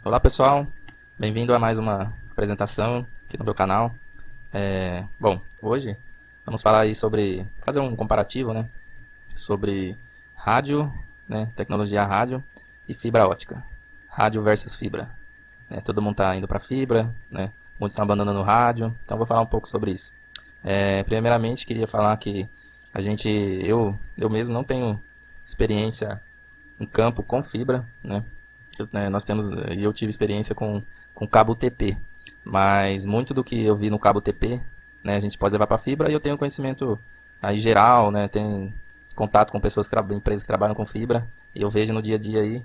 Olá pessoal, bem-vindo a mais uma apresentação aqui no meu canal. Bom, hoje vamos falar aí fazer um comparativo, né, sobre rádio, né, tecnologia rádio e fibra ótica. Rádio versus fibra. Todo mundo está indo para fibra, né, muitos estão abandonando o rádio, então vou falar um pouco sobre isso. Primeiramente, queria falar que eu mesmo não tenho experiência em campo com fibra, né, eu tive experiência com cabo UTP, mas muito do que eu vi no cabo UTP, né, a gente pode levar para fibra e eu tenho conhecimento aí geral, né, tem contato com pessoas empresas que trabalham com fibra e eu vejo no dia a dia aí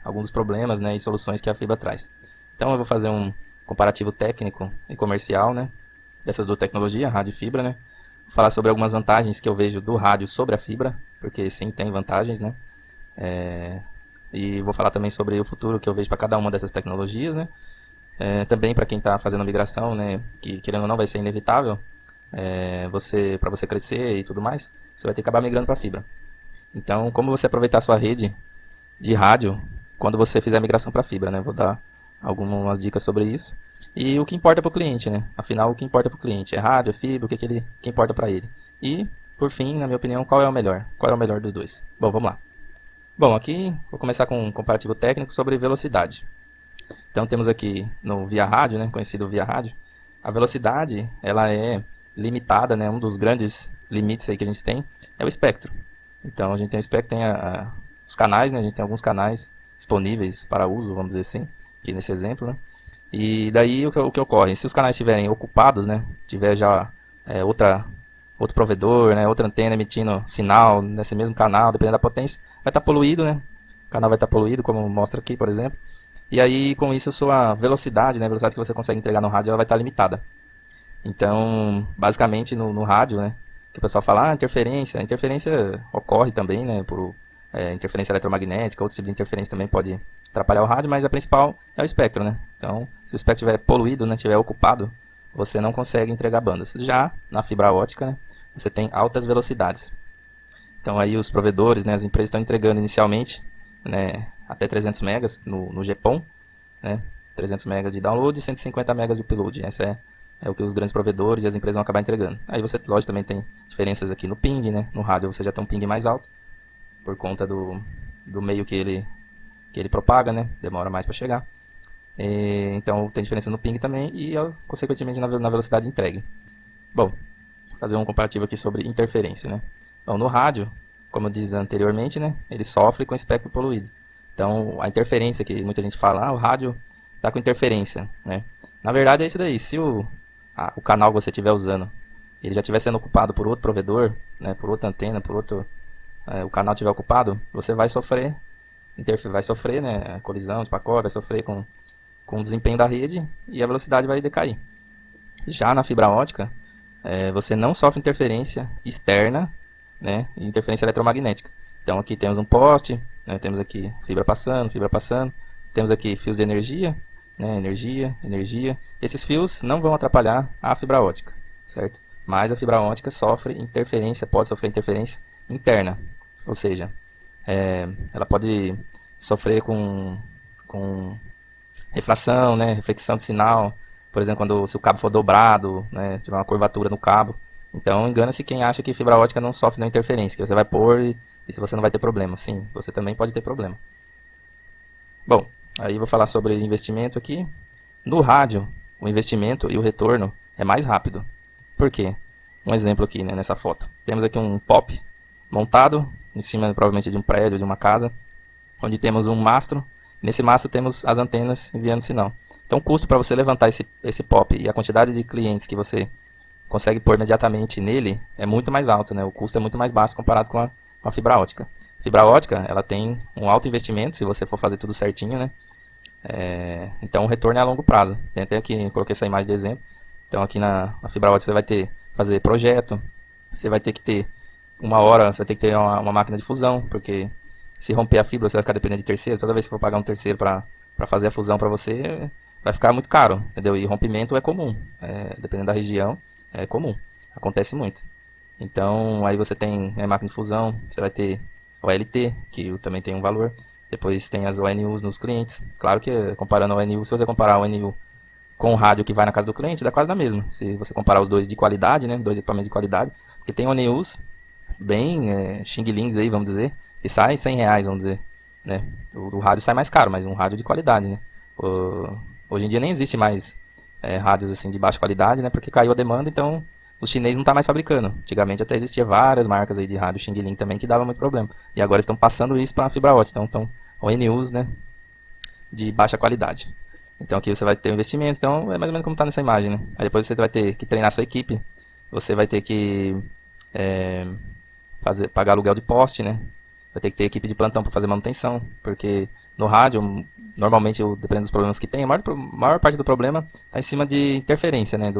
alguns dos problemas, né, e soluções que a fibra traz. Então eu vou fazer um comparativo técnico e comercial, né, dessas duas tecnologias, rádio e fibra, né. Vou falar sobre algumas vantagens que eu vejo do rádio sobre a fibra, porque sim, tem vantagens, né. E vou falar também sobre o futuro que eu vejo para cada uma dessas tecnologias, né? Também para quem está fazendo a migração, né? Que querendo ou não vai ser inevitável, para você crescer e tudo mais, você vai ter que acabar migrando para fibra. Então, como você aproveitar a sua rede de rádio quando você fizer a migração para fibra, né? Vou dar algumas dicas sobre isso. E o que importa para o cliente, né? Afinal, o que importa para o cliente é rádio, é fibra, que importa para ele. E, por fim, na minha opinião, qual é o melhor? Qual é o melhor dos dois? Bom, vamos lá. Bom, aqui vou começar com um comparativo técnico sobre velocidade. Então temos aqui no via rádio, né, conhecido via rádio, a velocidade ela é limitada, né, um dos grandes limites aí que a gente tem é o espectro. Então a gente tem o espectro, tem os canais, né, a gente tem alguns canais disponíveis para uso, vamos dizer assim, aqui nesse exemplo, né. E daí o que ocorre? Se os canais estiverem ocupados, né, tiver já outro provedor, né, outra antena emitindo sinal nesse mesmo canal, dependendo da potência, vai estar poluído, né? O canal vai estar poluído, como mostra aqui, por exemplo. E aí, com isso, a sua velocidade, né, a velocidade que você consegue entregar no rádio, ela vai estar limitada. Então, basicamente, no rádio, né, que o pessoal fala, interferência. A interferência ocorre também, né, por interferência eletromagnética, outro tipo de interferência também pode atrapalhar o rádio, mas a principal é o espectro, né? Então, se o espectro estiver poluído, né, estiver ocupado, você não consegue entregar bandas. Já na fibra ótica, né, você tem altas velocidades. Então aí os provedores, né, as empresas estão entregando inicialmente, né, até 300 megas no GPON, né, 300 megas de download e 150 megas de upload. Essa é o que os grandes provedores e as empresas vão acabar entregando. Aí você, lógico, também tem diferenças aqui no ping, né, no rádio você já tem um ping mais alto, por conta do meio que ele propaga, né, demora mais para chegar. Então tem diferença no ping também e, consequentemente, na velocidade de entregue. Bom, vou fazer um comparativo aqui sobre interferência, né. Bom, no rádio, como eu disse anteriormente, né, ele sofre com espectro poluído. Então, a interferência que muita gente fala, o rádio está com interferência, né? Na verdade é isso daí. Se o canal que você estiver usando, ele já estiver sendo ocupado por outro provedor, né, por outra antena, o canal estiver ocupado, você vai sofrer, né, colisão de pacote, vai sofrer com o desempenho da rede e a velocidade vai decair. Já na fibra ótica, você não sofre interferência externa, né, e interferência eletromagnética. Então aqui temos um poste, né, temos aqui fibra passando, temos aqui fios de energia, né, energia. Esses fios não vão atrapalhar a fibra ótica, certo? Mas a fibra ótica pode sofrer interferência interna, ou seja, ela pode sofrer com refração, né, reflexão de sinal, por exemplo, se o cabo for dobrado, né, tiver uma curvatura no cabo. Então, engana-se quem acha que fibra ótica não sofre da interferência, que você vai pôr e se você não vai ter problema. Sim, você também pode ter problema. Bom, aí vou falar sobre investimento aqui. No rádio, o investimento e o retorno é mais rápido. Por quê? Um exemplo aqui, né, nessa foto. Temos aqui um POP montado em cima provavelmente de um prédio, de uma casa, onde temos um mastro. Nesse mastro temos as antenas enviando sinal. Então o custo para você levantar esse POP e a quantidade de clientes que você consegue pôr imediatamente nele é muito mais alto, né? O custo é muito mais baixo comparado com a fibra ótica. Fibra ótica, ela tem um alto investimento, se você for fazer tudo certinho, né? Então o retorno é a longo prazo. Tem até aqui, coloquei essa imagem de exemplo. Então aqui na fibra ótica você vai fazer projeto, você vai ter que ter você vai ter que ter uma máquina de fusão, porque se romper a fibra você vai ficar dependendo de terceiro. Toda vez que for pagar um terceiro para fazer a fusão para você, vai ficar muito caro, entendeu? E rompimento é comum, dependendo da região, é comum, acontece muito. Então aí você tem máquina de fusão, você vai ter OLT, que também tem um valor. Depois tem as ONUs nos clientes. Claro que comparando a ONU, se você comparar a ONU com o rádio que vai na casa do cliente, dá quase na mesma. Se você comparar os dois de qualidade, né, dois equipamentos de qualidade, porque tem ONUs bem xing-lings aí, vamos dizer, que sai R$ 100, vamos dizer, né? O rádio sai mais caro, mas um rádio de qualidade, né? Hoje em dia nem existe mais rádios assim de baixa qualidade, né? Porque caiu a demanda, então os chineses não tá mais fabricando. Antigamente até existia várias marcas aí de rádio xing-ling também que dava muito problema. E agora estão passando isso para fibra ótica, então ONUs, né, de baixa qualidade. Então aqui você vai ter um investimento, então é mais ou menos como está nessa imagem, né? Aí depois você vai ter que treinar sua equipe, você vai ter que é, pagar aluguel de poste, né? Vai ter que ter equipe de plantão para fazer manutenção, porque no rádio, normalmente, dependendo dos problemas que tem, a maior parte do problema está em cima de interferência, né?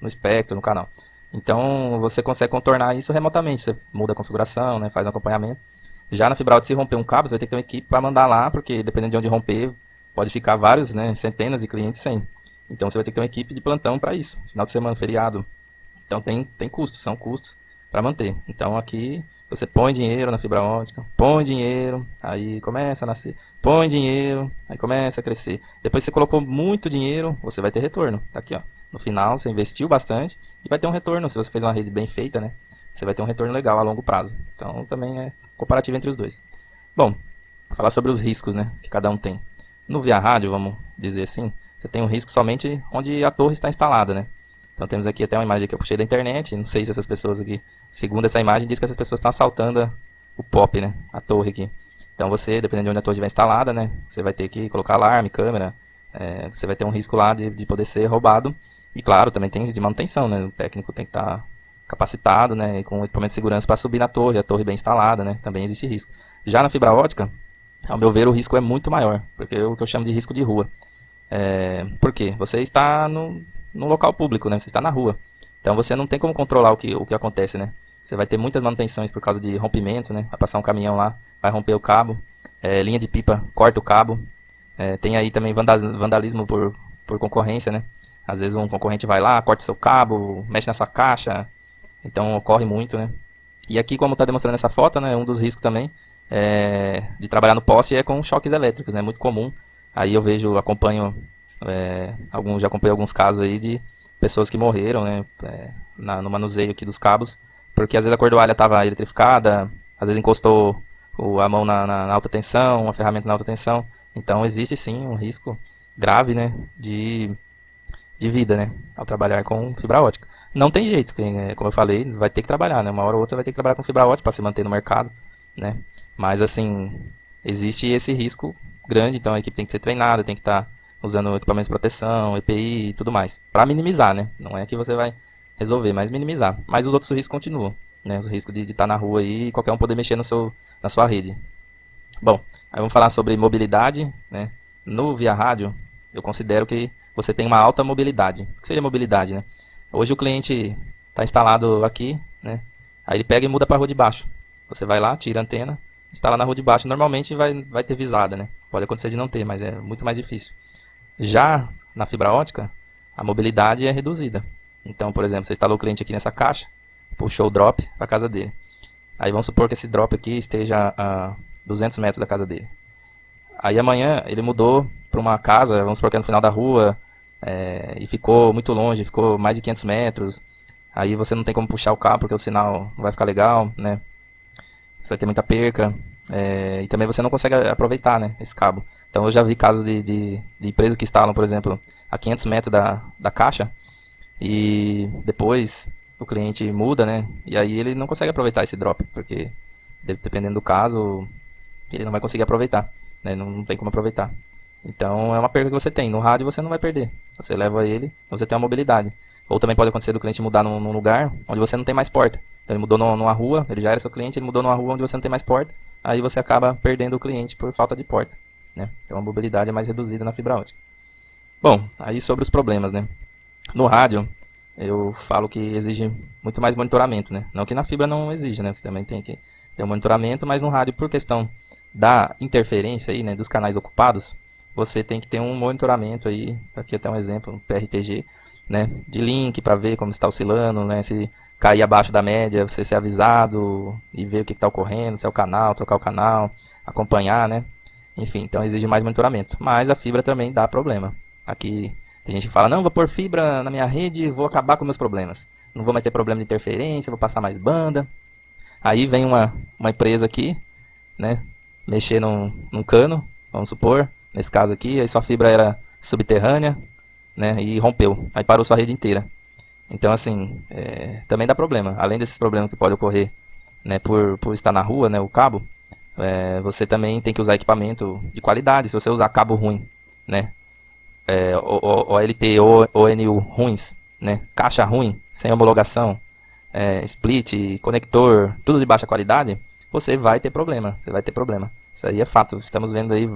No espectro, no canal. Então você consegue contornar isso remotamente, você muda a configuração, né? Faz um acompanhamento. Já na fibra ótica, se romper um cabo, você vai ter que ter uma equipe para mandar lá, porque dependendo de onde romper, pode ficar vários, né? Centenas de clientes sem. Então você vai ter que ter uma equipe de plantão para isso. Final de semana, feriado. Então tem custos, são custos para manter. Então aqui você põe dinheiro na fibra ótica, põe dinheiro, aí começa a nascer, põe dinheiro, aí começa a crescer. Depois você colocou muito dinheiro, você vai ter retorno. Tá aqui, ó. No final você investiu bastante e vai ter um retorno. Se você fez uma rede bem feita, né? Você vai ter um retorno legal a longo prazo. Então também é comparativo entre os dois. Bom, falar sobre os riscos, né, que cada um tem. No via rádio, vamos dizer assim, você tem um risco somente onde a torre está instalada, né? Então temos aqui até uma imagem que eu puxei da internet. Não sei se essas pessoas aqui, segundo essa imagem, diz que essas pessoas estão assaltando o POP, né? A torre aqui. Então você, dependendo de onde a torre estiver instalada, né? Você vai ter que colocar alarme, câmera. Você vai ter um risco lá de poder ser roubado. E claro, também tem risco de manutenção, né? O técnico tem que estar capacitado, né? E com equipamento de segurança para subir na torre, a torre bem instalada, né? Também existe risco. Já na fibra ótica, ao meu ver, o risco é muito maior, porque é o que eu chamo de risco de rua. Por quê? Você está no local público, né? Você está na rua. Então você não tem como controlar o que acontece, né? Você vai ter muitas manutenções por causa de rompimento, né? Vai passar um caminhão lá, vai romper o cabo, linha de pipa, corta o cabo. Tem aí também vandalismo por concorrência, né? Às vezes um concorrente vai lá, corta o seu cabo, mexe na sua caixa. Então ocorre muito, né? E aqui, como está demonstrando essa foto, né? Um dos riscos também de trabalhar no poste é com choques elétricos, né? Muito comum. Aí eu acompanho, já acompanhei alguns casos aí de pessoas que morreram, né? No manuseio aqui dos cabos, porque às vezes a cordoalha estava eletrificada, às vezes encostou a mão na alta tensão, a ferramenta na alta tensão. Então existe sim um risco grave, né? De vida, né? Ao trabalhar com fibra ótica. Não tem jeito, como eu falei, vai ter que trabalhar, né? Uma hora ou outra vai ter que trabalhar com fibra ótica para se manter no mercado, né? Mas assim, existe esse risco grande, então a equipe tem que ser treinada, tem que estar usando equipamentos de proteção, EPI e tudo mais, para minimizar, né? Não é que você vai resolver, mas minimizar. Mas os outros riscos continuam, né? Os riscos de estar na rua aí e qualquer um poder mexer na sua rede. Bom, aí vamos falar sobre mobilidade, né? No via rádio, eu considero que você tem uma alta mobilidade. O que seria mobilidade, né? Hoje o cliente está instalado aqui, né? Aí ele pega e muda para a rua de baixo. Você vai lá, tira a antena, instala na rua de baixo. Normalmente vai ter visada, né? Pode acontecer de não ter, mas é muito mais difícil. Já na fibra ótica, a mobilidade é reduzida. Então, por exemplo, você instalou o cliente aqui nessa caixa, puxou o drop para a casa dele. Aí vamos supor que esse drop aqui esteja a 200 metros da casa dele. Aí amanhã ele mudou para uma casa, vamos supor que é no final da rua, e ficou muito longe, ficou mais de 500 metros. Aí você não tem como puxar o cabo porque o sinal não vai ficar legal, né? Você vai ter muita perca. E também você não consegue aproveitar, né, esse cabo. Então eu já vi casos de empresas que instalam, por exemplo, a 500 metros da caixa e depois o cliente muda, né? E aí ele não consegue aproveitar esse drop, porque dependendo do caso, ele não vai conseguir aproveitar, né? Não tem como aproveitar. Então é uma perda que você tem. No rádio você não vai perder. Você leva ele, você tem uma mobilidade. Ou também pode acontecer do cliente mudar num lugar onde você não tem mais porta. Então ele mudou numa rua, ele já era seu cliente, ele mudou numa rua onde você não tem mais porta. Aí você acaba perdendo o cliente por falta de porta, né? Então a mobilidade é mais reduzida na fibra ótica. Bom, aí sobre os problemas, né? No rádio, eu falo que exige muito mais monitoramento, né? Não que na fibra não exija, né? Você também tem que ter um monitoramento, mas no rádio, por questão da interferência aí, né, dos canais ocupados, você tem que ter um monitoramento aí, aqui até um exemplo, um PRTG, né, de link para ver como está oscilando, né, se cair abaixo da média, você ser avisado e ver o que está ocorrendo, se é o canal, trocar o canal, acompanhar, né. Enfim, então exige mais monitoramento. Mas a fibra também dá problema. Aqui tem gente que fala, não, vou pôr fibra na minha rede e vou acabar com meus problemas. Não vou mais ter problema de interferência, vou passar mais banda. Aí vem uma empresa aqui, né, mexer num cano, vamos supor, nesse caso aqui, aí sua fibra era subterrânea, né, e rompeu. Aí parou sua rede inteira. Então, assim, também dá problema. Além desses problemas que pode ocorrer, né, por estar na rua, né, o cabo, você também tem que usar equipamento de qualidade. Se você usar cabo ruim, né, OLT ou ONU ruins, né, caixa ruim, sem homologação, split, conector, tudo de baixa qualidade, você vai ter problema. Você vai ter problema. Isso aí é fato. Estamos vendo aí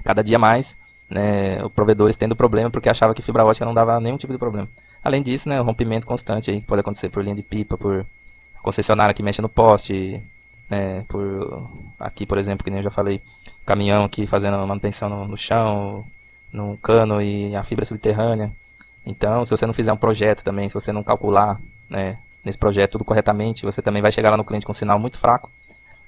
cada dia mais, né, os provedores tendo problema porque achava que fibra ótica não dava nenhum tipo de problema. Além disso, né, o rompimento constante aí que pode acontecer por linha de pipa, por concessionária que mexe no poste, por aqui, por exemplo, que nem eu já falei, caminhão aqui fazendo manutenção no chão, no cano e a fibra subterrânea. Então, se você não fizer um projeto também, se você não calcular, né, nesse projeto tudo corretamente, você também vai chegar lá no cliente com um sinal muito fraco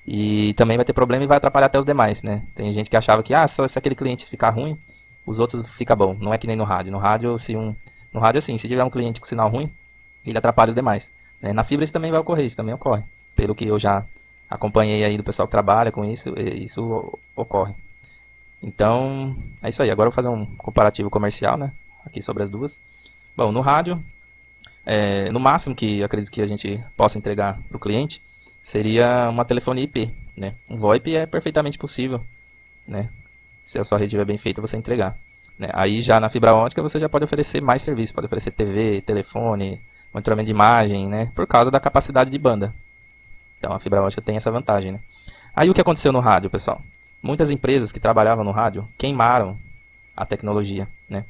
e também vai ter problema e vai atrapalhar até os demais, né? Tem gente que achava que só se aquele cliente ficar ruim, os outros fica bom. Não é que nem no rádio. No rádio, assim, se tiver um cliente com sinal ruim, ele atrapalha os demais. Na fibra isso também vai ocorrer, isso também ocorre. Pelo que eu já acompanhei aí do pessoal que trabalha com isso, isso ocorre. Então, é isso aí. Agora eu vou fazer um comparativo comercial, né? Aqui sobre as duas. Bom, no rádio, no máximo que acredito que a gente possa entregar para o cliente seria uma telefonia IP, né? Um VoIP é perfeitamente possível, né? Se a sua rede estiver bem feita, você entregar, né? Aí já na fibra ótica você já pode oferecer mais serviços, pode oferecer TV, telefone, monitoramento de imagem, né? Por causa da capacidade de banda. Então a fibra ótica tem essa vantagem, né? Aí o que aconteceu no rádio, pessoal? Muitas empresas que trabalhavam no rádio queimaram a tecnologia, né?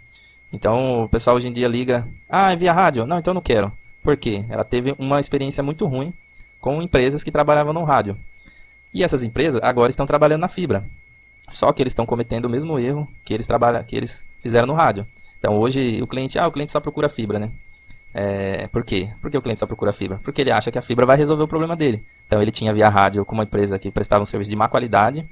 Então o pessoal hoje em dia liga, é via rádio? Não, então não quero. Por quê? Ela teve uma experiência muito ruim com empresas que trabalhavam no rádio. E essas empresas agora estão trabalhando na fibra. Só que eles estão cometendo o mesmo erro que eles fizeram no rádio. Então hoje o cliente só procura fibra, né? Por quê? Por que o cliente só procura fibra? Porque ele acha que a fibra vai resolver o problema dele. Então ele tinha via rádio com uma empresa que prestava um serviço de má qualidade.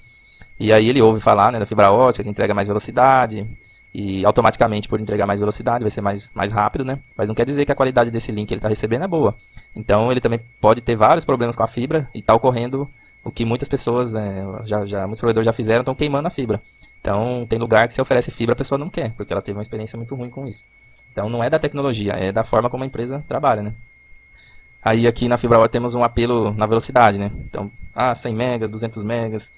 E aí ele ouve falar, né, da fibra ótica que entrega mais velocidade. E automaticamente por entregar mais velocidade vai ser mais rápido, né? Mas não quer dizer que a qualidade desse link que ele está recebendo é boa. Então ele também pode ter vários problemas com a fibra e está ocorrendo o que muitas pessoas, muitos provedores já fizeram, estão queimando a fibra. Então tem lugar que se oferece fibra a pessoa não quer, porque ela teve uma experiência muito ruim com isso. Então não é da tecnologia, é da forma como a empresa trabalha, né? Aí aqui na fibra ótica temos um apelo na velocidade, né? Então, 100 megas, 200 megas,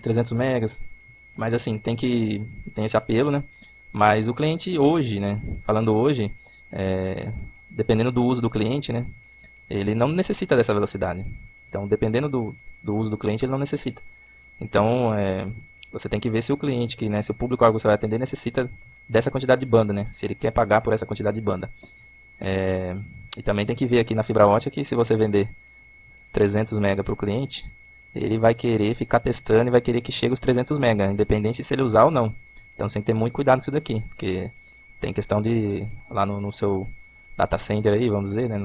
300 megas. Mas assim, tem esse apelo, né? Mas o cliente hoje, né? Falando hoje, dependendo do uso do cliente, né? Ele não necessita dessa velocidade. Então, dependendo do uso do cliente, ele não necessita. Então, você tem que ver se o cliente, se o público-alvo que você vai atender necessita dessa quantidade de banda, né? Se ele quer pagar por essa quantidade de banda. E também tem que ver aqui na fibra ótica que se você vender 300 MB para o cliente, ele vai querer ficar testando e vai querer que chegue os 300 MB, independente se ele usar ou não. Então você tem que ter muito cuidado com isso daqui, porque tem questão de, lá no seu data center aí, vamos dizer, né,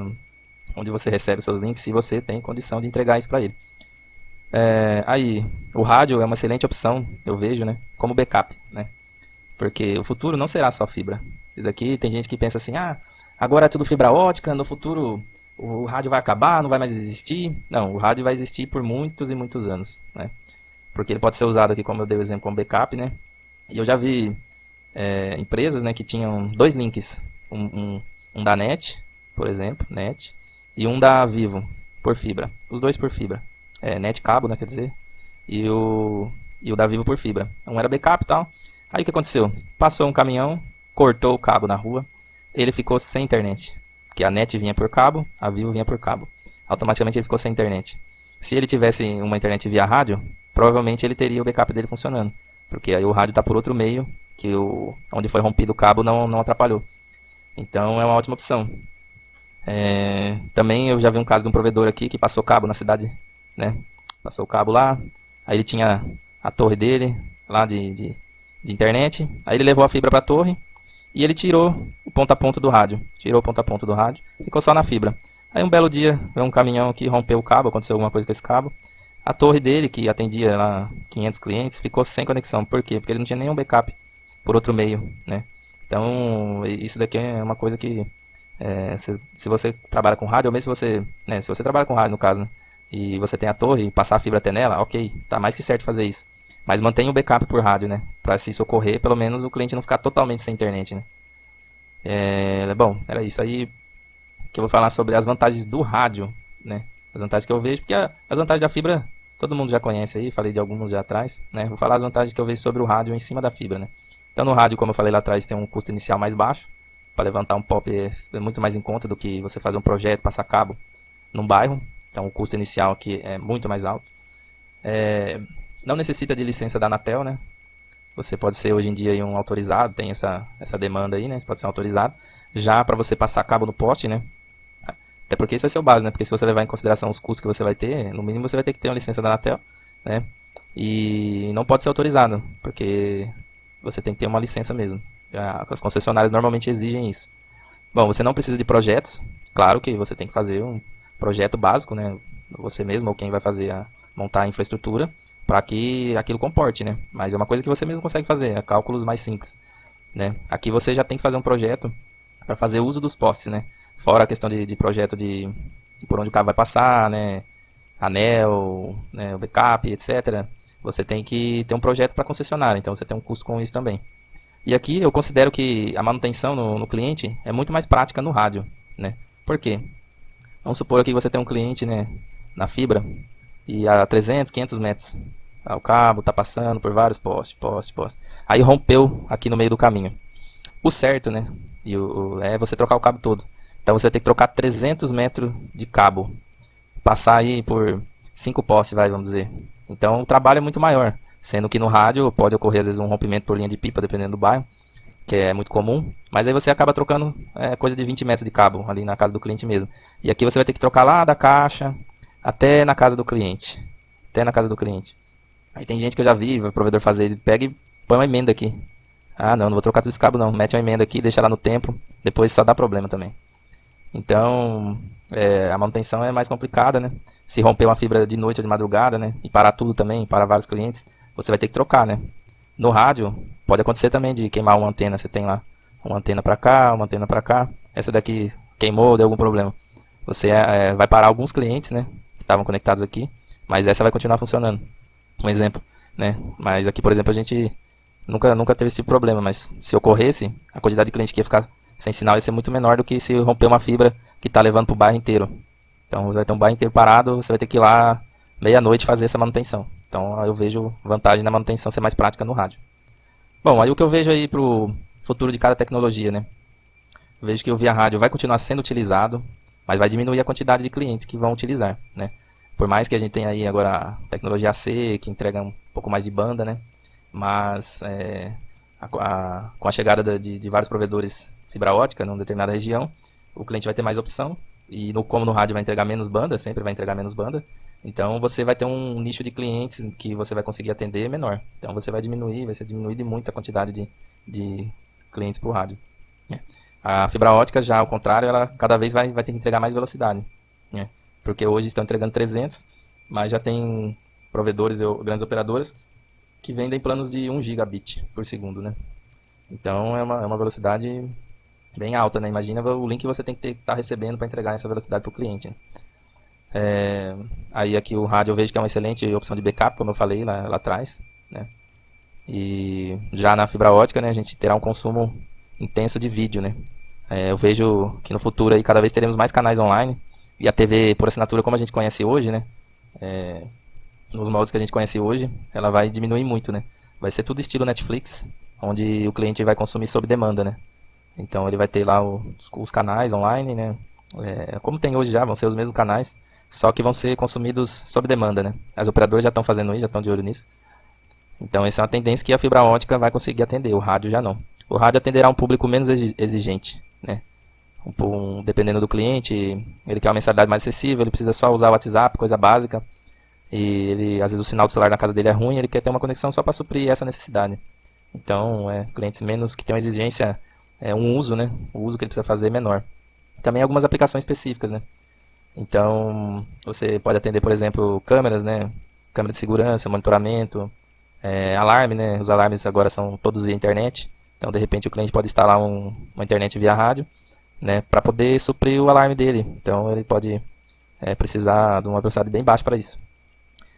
onde você recebe seus links, se você tem condição de entregar isso para ele. Aí, o rádio é uma excelente opção, eu vejo, né, como backup, né, porque o futuro não será só fibra. Isso daqui tem gente que pensa assim, agora é tudo fibra ótica, no futuro o rádio vai acabar, não vai mais existir. Não, o rádio vai existir por muitos e muitos anos, né? Porque ele pode ser usado aqui, como eu dei o exemplo, como backup, né? E eu já vi empresas, né, que tinham dois links, um da NET, por exemplo, NET, e um da Vivo, por fibra. Os dois por fibra. NET cabo, né, quer dizer, e o da Vivo por fibra. Um era backup e tal. Aí o que aconteceu? Passou um caminhão, cortou o cabo na rua, ele ficou sem internet. Que a NET vinha por cabo, a Vivo vinha por cabo. Automaticamente ele ficou sem internet. Se ele tivesse uma internet via rádio, provavelmente ele teria o backup dele funcionando. Porque aí o rádio está por outro meio, que onde foi rompido o cabo não atrapalhou. Então é uma ótima opção. Também eu já vi um caso de um provedor aqui que passou cabo na cidade, né? Passou o cabo lá, aí ele tinha a torre dele lá de internet, aí ele levou a fibra para a torre, e ele tirou o ponta a ponta do rádio. Ficou só na fibra. Aí um belo dia, veio um caminhão que rompeu o cabo, aconteceu alguma coisa com esse cabo. a torre dele, que atendia lá 500 clientes, ficou sem conexão. Por quê? Porque ele não tinha nenhum backup por outro meio, né? Então, isso daqui é uma coisa que, se você trabalha com rádio, ou mesmo se você, né, se você trabalha com rádio no caso, né, e você tem a torre e passar a fibra até nela, ok, tá mais que certo fazer isso. Mas mantenha o backup por rádio, né? Para se socorrer, pelo menos o cliente não ficar totalmente sem internet, né? Bom, era isso aí que eu vou falar sobre as vantagens do rádio, né? As vantagens que eu vejo, porque as vantagens da fibra todo mundo já conhece aí, falei de alguns já atrás, né? Vou falar as vantagens que eu vejo sobre o rádio em cima da fibra, né? Então no rádio, como eu falei lá atrás, tem um custo inicial mais baixo, para levantar um POP é muito mais em conta do que você fazer um projeto, passar cabo num bairro, então o custo inicial aqui é muito mais alto. Não necessita de licença da Anatel, né? Você pode ser hoje em dia aí um autorizado, tem essa demanda aí, né? Você pode ser um autorizado. Já para você passar cabo no poste, né? Até porque isso vai ser o básico, né? Porque se você levar em consideração os custos que você vai ter, no mínimo você vai ter que ter uma licença da Anatel, né? E não pode ser autorizado, porque você tem que ter uma licença mesmo. As concessionárias normalmente exigem isso. Bom, você não precisa de projetos. Claro que você tem que fazer um projeto básico, né? Você mesmo ou quem vai montar a infraestrutura para que aquilo comporte, né? Mas é uma coisa que você mesmo consegue fazer, cálculos mais simples, né? Aqui você já tem que fazer um projeto para fazer uso dos postes, né? Fora a questão de projeto de por onde o cabo vai passar, né? Anel, né? O backup, etc. Você tem que ter um projeto para concessionária, então você tem um custo com isso também. E aqui eu considero que a manutenção no cliente é muito mais prática no rádio, né? Por quê? Vamos supor aqui que você tem um cliente, né, na fibra e a 300, 500 metros. O cabo está passando por vários postes. Aí rompeu aqui no meio do caminho. O certo, né, é você trocar o cabo todo. Então você tem que trocar 300 metros de cabo. Passar aí por 5 postes, vamos dizer. Então o trabalho é muito maior. Sendo que no rádio pode ocorrer às vezes um rompimento por linha de pipa, dependendo do bairro, que é muito comum. Mas aí você acaba trocando coisa de 20 metros de cabo ali na casa do cliente mesmo. E aqui você vai ter que trocar lá da caixa até na casa do cliente. Até na casa do cliente. Aí tem gente que eu já vi, o provedor fazer, ele pega e põe uma emenda aqui. Ah, não vou trocar tudo esse cabo não. Mete uma emenda aqui, deixa lá no tempo. Depois só dá problema também. Então, a manutenção é mais complicada, né? Se romper uma fibra de noite ou de madrugada, né? E parar tudo também, para vários clientes, você vai ter que trocar, né? No rádio, pode acontecer também de queimar uma antena. Você tem lá uma antena para cá, uma antena para cá. Essa daqui queimou, deu algum problema. Você vai parar alguns clientes, né? Que estavam conectados aqui, mas essa vai continuar funcionando. Um exemplo, né? Mas aqui, por exemplo, a gente nunca teve esse problema, mas se ocorresse, a quantidade de clientes que ia ficar sem sinal ia ser muito menor do que se romper uma fibra que está levando para o bairro inteiro. Então você vai ter um bairro inteiro parado, você vai ter que ir lá meia-noite fazer essa manutenção. Então eu vejo vantagem na manutenção ser mais prática no rádio. Bom, aí o que eu vejo aí para o futuro de cada tecnologia, né? Eu vejo que o via rádio vai continuar sendo utilizado, mas vai diminuir a quantidade de clientes que vão utilizar, né? Por mais que a gente tenha aí agora a tecnologia AC, que entrega um pouco mais de banda, né? Mas com a chegada de vários provedores fibra ótica numa determinada região, o cliente vai ter mais opção. E como no rádio vai entregar menos banda, sempre vai entregar menos banda, então você vai ter um nicho de clientes que você vai conseguir atender menor. Então você vai ser diminuído muito a quantidade de clientes para o rádio. A fibra ótica já ao contrário, ela cada vez vai ter que entregar mais velocidade, né? Porque hoje estão entregando 300, mas já tem provedores ou grandes operadoras que vendem planos de 1 gigabit por segundo, né? Então é uma velocidade bem alta, né? Imagina o link que você tem que estar recebendo para entregar essa velocidade para o cliente, né? Aí aqui o rádio eu vejo que é uma excelente opção de backup, como eu falei lá atrás, né? E já na fibra ótica, né, a gente terá um consumo intenso de vídeo, né? Eu vejo que no futuro aí cada vez teremos mais canais online e a TV por assinatura como a gente conhece hoje, né? Nos moldes que a gente conhece hoje, ela vai diminuir muito, né? Vai ser tudo estilo Netflix, onde o cliente vai consumir sob demanda, né? Então ele vai ter lá os canais online, né? Como tem hoje já, vão ser os mesmos canais, só que vão ser consumidos sob demanda, né? As operadoras já estão fazendo isso, já estão de olho nisso. Então essa é uma tendência que a fibra ótica vai conseguir atender, o rádio já não. O rádio atenderá um público menos exigente, né? Dependendo do cliente, ele quer uma mensalidade mais acessível, ele precisa só usar o WhatsApp, coisa básica. E às vezes o sinal do celular na casa dele é ruim, ele quer ter uma conexão só para suprir essa necessidade. Então, clientes menos que têm uma exigência, um uso, né? O uso que ele precisa fazer é menor. Também algumas aplicações específicas, né? Então, você pode atender, por exemplo, câmeras, né? câmera de segurança, monitoramento, alarme, né? Os alarmes agora são todos via internet. Então, de repente, o cliente pode instalar uma internet via rádio, né? Para poder suprir o alarme dele. Então, ele pode precisar de uma velocidade bem baixa para isso.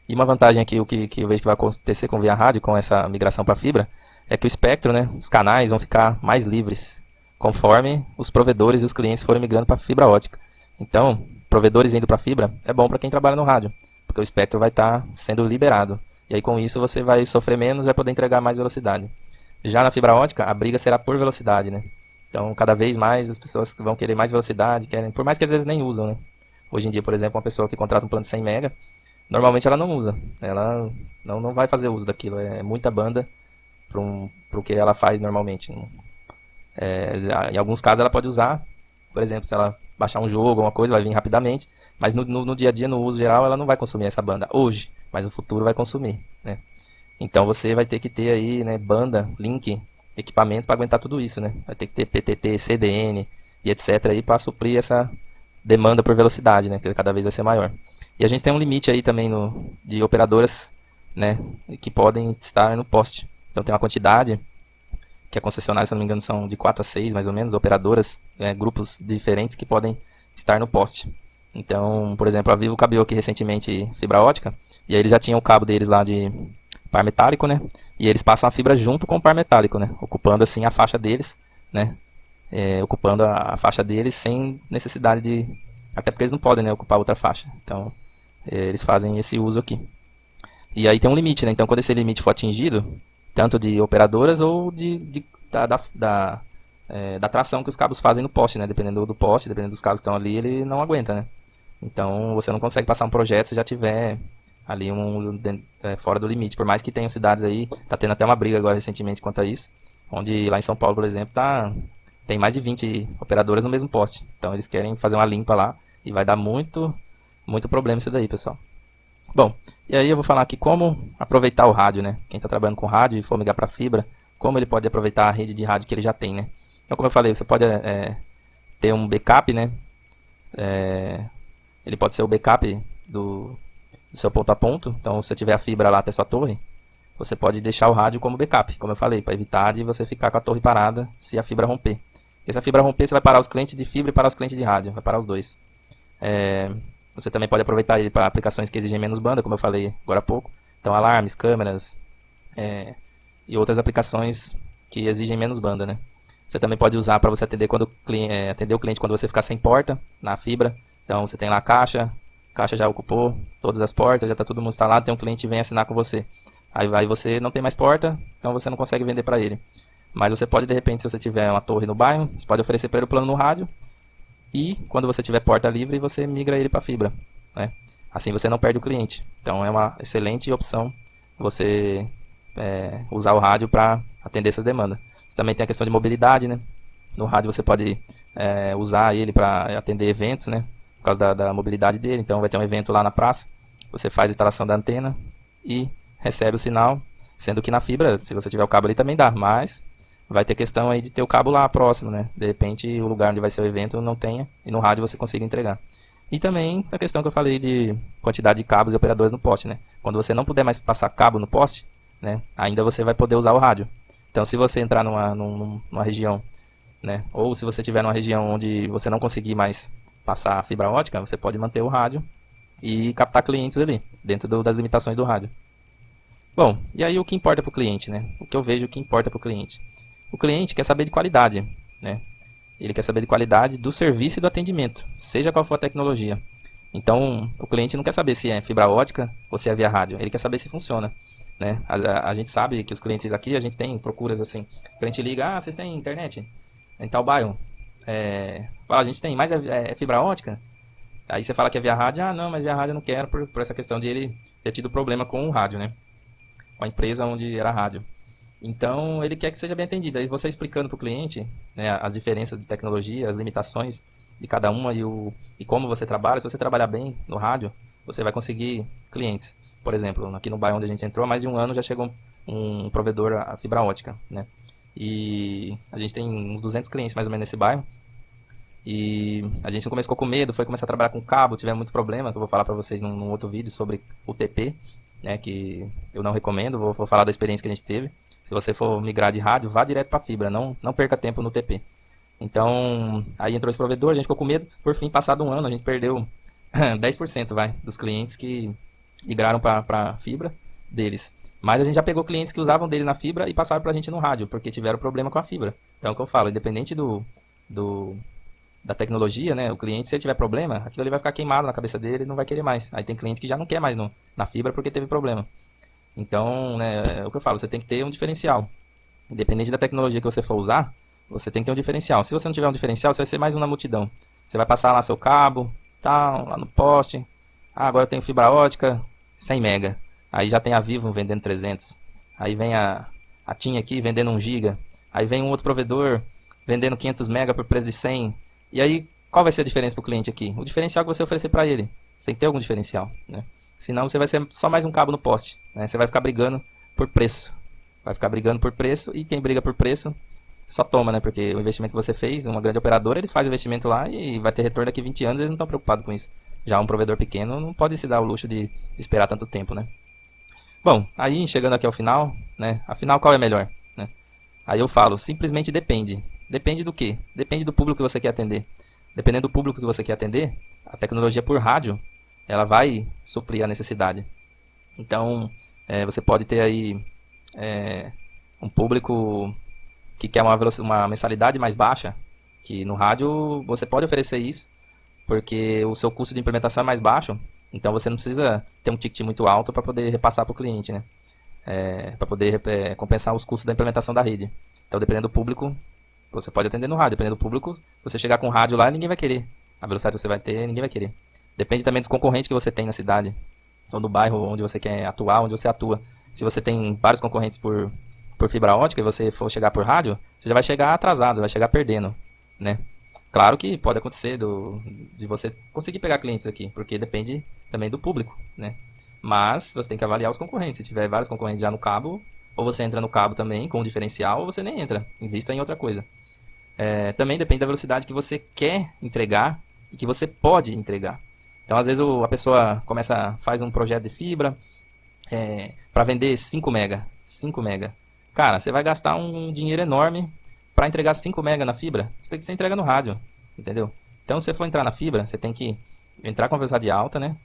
E uma vantagem aqui, o que eu vejo que vai acontecer com via rádio, com essa migração para fibra, é que o espectro, né, os canais vão ficar mais livres, conforme os provedores e os clientes forem migrando para fibra ótica. Então, provedores indo para fibra é bom para quem trabalha no rádio, porque o espectro vai estar sendo liberado. E aí com isso você vai sofrer menos e vai poder entregar mais velocidade. Já na fibra ótica, a briga será por velocidade, né? Então, cada vez mais as pessoas vão querer mais velocidade, por mais que às vezes nem usam, né? Hoje em dia, por exemplo, uma pessoa que contrata um plano de 100 MB, normalmente ela não usa, ela não vai fazer uso daquilo, é muita banda para o que ela faz normalmente. Em alguns casos ela pode usar, por exemplo, se ela baixar um jogo, alguma coisa, vai vir rapidamente, mas no dia a dia, no uso geral, ela não vai consumir essa banda hoje, mas no futuro vai consumir, né? Então você vai ter que ter aí, né, banda, link, equipamento para aguentar tudo isso, né? Vai ter que ter PTT, CDN e etc. aí para suprir essa demanda por velocidade, né, que cada vez vai ser maior. E a gente tem um limite aí também de operadoras, né, que podem estar no poste. Então tem uma quantidade que a concessionária, se não me engano, são de 4 a 6 mais ou menos, operadoras, grupos diferentes que podem estar no poste. Então, por exemplo, a Vivo cabeou aqui recentemente fibra ótica, e aí eles já tinham o cabo deles lá de par metálico, né? E eles passam a fibra junto com o par metálico, né? Ocupando assim a faixa deles, né? Ocupando a faixa deles sem necessidade de... Até porque eles não podem, né, ocupar outra faixa. Então, eles fazem esse uso aqui. E aí tem um limite, né? Então, quando esse limite for atingido, tanto de operadoras ou da tração que os cabos fazem no poste, né? Dependendo do poste, dependendo dos cabos que estão ali, ele não aguenta, né? Então, você não consegue passar um projeto se já tiver ali fora do limite. Por mais que tenham cidades aí, tá tendo até uma briga agora recentemente quanto a isso, onde lá em São Paulo, por exemplo, tem mais de 20 operadoras no mesmo poste. Então, eles querem fazer uma limpa lá e vai dar muito problema isso daí, pessoal. Bom, e aí eu vou falar aqui como aproveitar o rádio, né? Quem está trabalhando com rádio e for migrar para fibra, como ele pode aproveitar a rede de rádio que ele já tem, né? Então, como eu falei, você pode ter um backup, né? Ele pode ser o backup do seu ponto a ponto. Então, se você tiver a fibra lá até sua torre, você pode deixar o rádio como backup, como eu falei, para evitar de você ficar com a torre parada se a fibra romper. Porque se a fibra romper, você vai parar os clientes de fibra e parar os clientes de rádio, vai parar os dois. Você também pode aproveitar ele para aplicações que exigem menos banda, como eu falei agora há pouco. Então, alarmes, câmeras e outras aplicações que exigem menos banda, né? Você também pode usar para você atender o cliente quando você ficar sem porta na fibra. Então, você tem lá a caixa já ocupou todas as portas, já está todo mundo instalado, tem um cliente que vem assinar com você. Aí você não tem mais porta, então você não consegue vender para ele. Mas você pode, de repente, se você tiver uma torre no bairro, você pode oferecer para ele o plano no rádio. E quando você tiver porta livre, você migra ele para fibra, né? Assim você não perde o cliente. Então é uma excelente opção você usar o rádio para atender essas demandas. Você também tem a questão de mobilidade, né? No rádio você pode usar ele para atender eventos, né? Por causa da mobilidade dele. Então vai ter um evento lá na praça, você faz a instalação da antena e recebe o sinal, sendo que na fibra, se você tiver o cabo ali também dá, mas vai ter questão aí de ter o cabo lá próximo, né? De repente o lugar onde vai ser o evento não tenha e no rádio você consiga entregar. E também a questão que eu falei de quantidade de cabos e operadores no poste, né? Quando você não puder mais passar cabo no poste, né? Ainda você vai poder usar o rádio. Então se você entrar numa região, né? Ou se você estiver numa região onde você não conseguir mais passar a fibra ótica, você pode manter o rádio e captar clientes ali, dentro das limitações do rádio. Bom, e aí o que importa para o cliente, né? O que eu vejo que importa para o cliente. O cliente quer saber de qualidade, né? Ele quer saber de qualidade do serviço e do atendimento, seja qual for a tecnologia. Então, o cliente não quer saber se é fibra ótica ou se é via rádio. Ele quer saber se funciona, né? A gente sabe que os clientes aqui, a gente tem procuras assim. O cliente liga, vocês têm internet em tal bairro? Fala, a gente tem, mas é fibra ótica? Aí você fala que é via rádio, não, mas via rádio eu não quero por essa questão de ele ter tido problema com o rádio, né? Com a empresa onde era a rádio. Então, ele quer que seja bem atendido. Aí você explicando para o cliente, né, as diferenças de tecnologia, as limitações de cada uma e como você trabalha. Se você trabalhar bem no rádio, você vai conseguir clientes. Por exemplo, aqui no bairro onde a gente entrou, há mais de um ano já chegou um provedor a fibra ótica, né? E a gente tem uns 200 clientes mais ou menos nesse bairro. E a gente no começo ficou com medo, foi começar a trabalhar com cabo, tivemos muito problema, que eu vou falar para vocês num outro vídeo sobre o TP, né, que eu não recomendo, vou falar da experiência que a gente teve. Se você for migrar de rádio, vá direto para fibra, não perca tempo no TP. Então, aí entrou esse provedor, a gente ficou com medo, por fim, passado um ano, a gente perdeu 10% dos clientes que migraram para fibra deles. Mas a gente já pegou clientes que usavam dele na fibra e passaram para a gente no rádio, porque tiveram problema com a fibra. Então, é o que eu falo, independente do da tecnologia, né? O cliente, se ele tiver problema, aquilo ali vai ficar queimado na cabeça dele e não vai querer mais. Aí tem cliente que já não quer mais na fibra porque teve problema. Então, né, é o que eu falo, você tem que ter um diferencial. Independente da tecnologia que você for usar, você tem que ter um diferencial. Se você não tiver um diferencial, você vai ser mais um na multidão. Você vai passar lá seu cabo, tal, lá no poste. Ah, agora eu tenho fibra ótica, 100 mega. Aí já tem a Vivo vendendo 300. Aí vem a TIM aqui vendendo 1 giga. Aí vem um outro provedor vendendo 500 mega por preço de 100. E aí, qual vai ser a diferença para o cliente aqui? O diferencial que você oferecer para ele. Você tem que ter algum diferencial, né? Senão você vai ser só mais um cabo no poste, né? Você vai ficar brigando por preço. Vai ficar brigando por preço e quem briga por preço só toma, né? Porque o investimento que você fez, uma grande operadora, eles fazem o investimento lá e vai ter retorno daqui 20 anos, eles não estão preocupados com isso. Já um provedor pequeno não pode se dar o luxo de esperar tanto tempo, né? Bom, aí chegando aqui ao final, né? Afinal, qual é melhor, né? Aí eu falo, simplesmente depende. Depende do quê? Depende do público que você quer atender. Dependendo do público que você quer atender, a tecnologia por rádio, ela vai suprir a necessidade. Então, você pode ter aí um público que quer uma mensalidade mais baixa, que no rádio você pode oferecer isso, porque o seu custo de implementação é mais baixo, então você não precisa ter um ticket muito alto para poder repassar para o cliente, né? Para poder compensar os custos da implementação da rede. Então, dependendo do público, você pode atender no rádio. Dependendo do público, se você chegar com rádio lá, ninguém vai querer. A velocidade que você vai ter, ninguém vai querer. Depende também dos concorrentes que você tem na cidade, ou do bairro onde você quer atuar, onde você atua. Se você tem vários concorrentes por fibra ótica e você for chegar por rádio, você já vai chegar atrasado, vai chegar perdendo, né? Claro que pode acontecer de você conseguir pegar clientes aqui, porque depende também do público, né? Mas você tem que avaliar os concorrentes. Se tiver vários concorrentes já no cabo, ou você entra no cabo também com um diferencial, ou você nem entra, invista em outra coisa. Também depende da velocidade que você quer entregar e que você pode entregar. Então, às vezes a pessoa faz um projeto de fibra para vender 5 mega. 5 mega. Cara, você vai gastar um dinheiro enorme para entregar 5 mega na fibra. Você tem que ser entrega no rádio, entendeu? Então, se você for entrar na fibra, você tem que entrar com velocidade alta, né?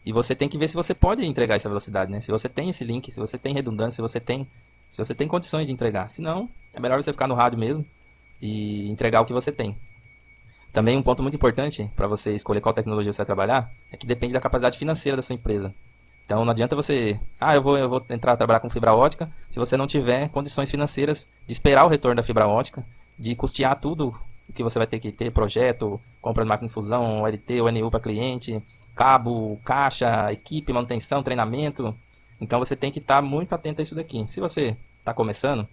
E você tem que ver se você pode entregar essa velocidade, né? Se você tem esse link, se você tem redundância, se você tem condições de entregar. Se não, é melhor você ficar no rádio mesmo e entregar o que você tem. Também um ponto muito importante para você escolher qual tecnologia você vai trabalhar é que depende da capacidade financeira da sua empresa. Então não adianta você, eu vou entrar a trabalhar com fibra ótica, se você não tiver condições financeiras de esperar o retorno da fibra ótica, de custear tudo o que você vai ter que ter, projeto, compra de máquina de fusão, OLT, ONU para cliente, cabo, caixa, equipe, manutenção, treinamento. Então você tem que estar muito atento a isso daqui. Se você está começando,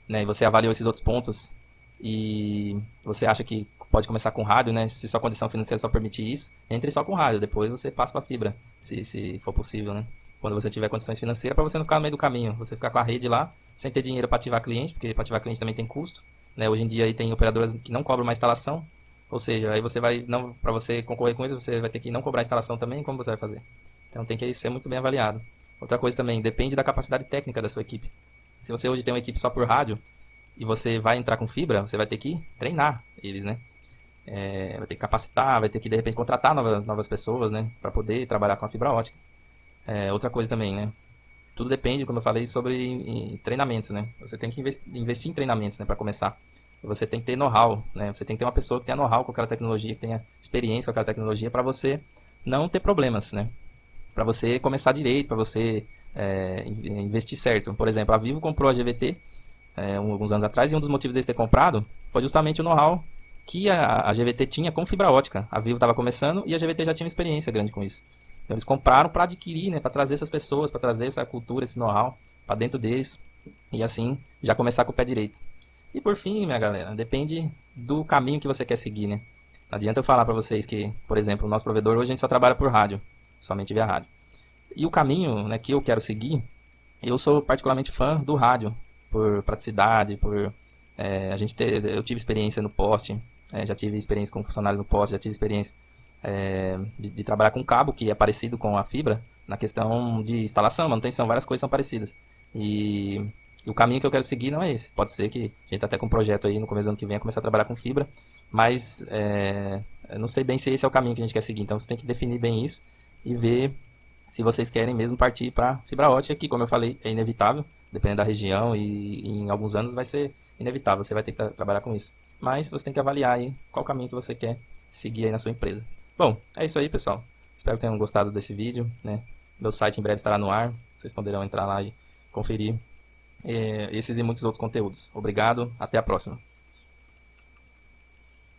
né, e você avaliou esses outros pontos e você acha que pode começar com rádio, né? Se sua condição financeira só permitir isso, entre só com rádio, depois você passa para fibra, se for possível, né? Quando você tiver condições financeiras, para você não ficar no meio do caminho, você ficar com a rede lá, sem ter dinheiro para ativar cliente, porque para ativar cliente também tem custo, né? Hoje em dia aí tem operadoras que não cobram uma instalação, ou seja, aí você vai, não, para você concorrer com eles, você vai ter que não cobrar a instalação também, como você vai fazer? Então tem que ser muito bem avaliado. Outra coisa também, depende da capacidade técnica da sua equipe. Se você hoje tem uma equipe só por rádio, e você vai entrar com fibra, você vai ter que treinar eles, né? Vai ter que capacitar, vai ter que de repente contratar novas pessoas, né, para poder trabalhar com a fibra ótica. Outra coisa também, né, tudo depende, como eu falei, sobre treinamentos, né, você tem que investir em treinamentos, né, para começar. Você tem que ter know-how, né, você tem que ter uma pessoa que tenha know-how com aquela tecnologia, que tenha experiência com aquela tecnologia, para você não ter problemas, né, para você começar direito, para você investir certo. Por exemplo, a Vivo comprou a GVT alguns anos atrás, e um dos motivos deles ter comprado foi justamente o know-how que a GVT tinha com fibra ótica. A Vivo estava começando e a GVT já tinha uma experiência grande com isso. Então eles compraram para adquirir, né, para trazer essas pessoas, para trazer essa cultura, esse know-how para dentro deles e assim já começar com o pé direito. E por fim, minha galera, depende do caminho que você quer seguir, né? Não adianta eu falar para vocês que, por exemplo, o nosso provedor hoje a gente só trabalha por rádio, somente via rádio. E o caminho, né, que eu quero seguir, eu sou particularmente fã do rádio, por praticidade, eu tive experiência no poste. já tive experiência com funcionários no poste, já tive experiência de trabalhar com cabo, que é parecido com a fibra, na questão de instalação, manutenção, várias coisas são parecidas. E o caminho que eu quero seguir não é esse. Pode ser que a gente tá até com um projeto aí no começo do ano que vem a começar a trabalhar com fibra, mas eu não sei bem se esse é o caminho que a gente quer seguir. Então você tem que definir bem isso e ver se vocês querem mesmo partir para fibra ótica, que, como eu falei, é inevitável, dependendo da região, e em alguns anos vai ser inevitável, você vai ter que trabalhar com isso. Mas você tem que avaliar aí qual caminho que você quer seguir aí na sua empresa. Bom, é isso aí, pessoal. Espero que tenham gostado desse vídeo, né? Meu site em breve estará no ar, vocês poderão entrar lá e conferir esses e muitos outros conteúdos. Obrigado, até a próxima.